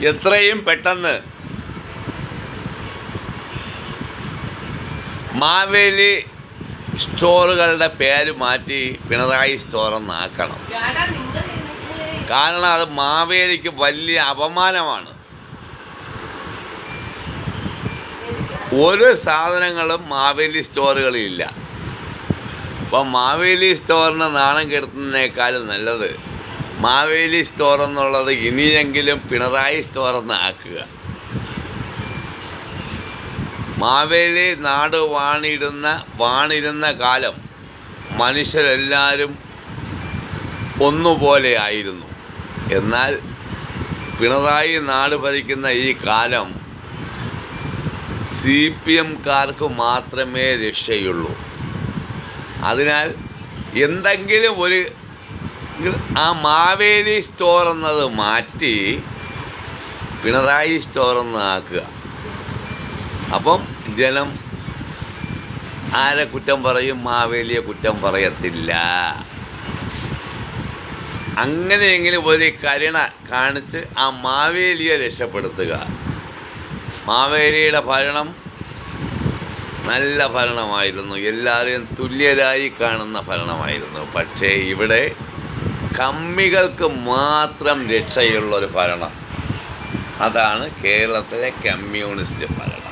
എത്രയും പെട്ടെന്ന് മാവേലി സ്റ്റോറുകളുടെ പേര് മാറ്റി പിണറായി സ്റ്റോറെന്നാക്കണം. കാരണം അത് മാവേലിക്ക് വലിയ അപമാനമാണ്. ഒരു സാധനങ്ങളും മാവേലി സ്റ്റോറുകളിലില്ല. അപ്പം മാവേലി സ്റ്റോറിന് നാണം കെടുത്തുന്നതിനേക്കാളും നല്ലത് മാവേലി സ്റ്റോർ എന്നുള്ളത് ഇനിയെങ്കിലും പിണറായി സ്റ്റോറെന്ന് ആക്കുക. മാവേലി നാട് വാണിരുന്ന കാലം മനുഷ്യരെല്ലാവരും ഒന്നുപോലെ ആയിരുന്നു. എന്നാൽ പിണറായി നാട് ഭരിക്കുന്ന ഈ കാലം CPMക്കാർക്ക് മാത്രമേ രക്ഷയുള്ളൂ. അതിനാൽ എന്തെങ്കിലും ഒരു ആ മാവേലി സ്റ്റോർ എന്നത് മാറ്റി പിണറായി സ്റ്റോറെന്ന് ആക്കുക. അപ്പം ജനം ആരെ കുറ്റം പറയും? മാവേലിയെ കുറ്റം പറയത്തില്ല. അങ്ങനെയെങ്കിലും ഒരു കരുണ കാണിച്ച് ആ മാവേലിയെ രക്ഷപ്പെടുത്തുക. മാവേലിയുടെ ഭരണം നല്ല ഭരണമായിരുന്നു, എല്ലാവരെയും തുല്യരായി കാണുന്ന ഭരണമായിരുന്നു. പക്ഷേ ഇവിടെ കമ്മികൾക്ക് മാത്രം രക്ഷയുള്ളൊരു ഭരണം, അതാണ് കേരളത്തിലെ കമ്മ്യൂണിസ്റ്റ് ഭരണം.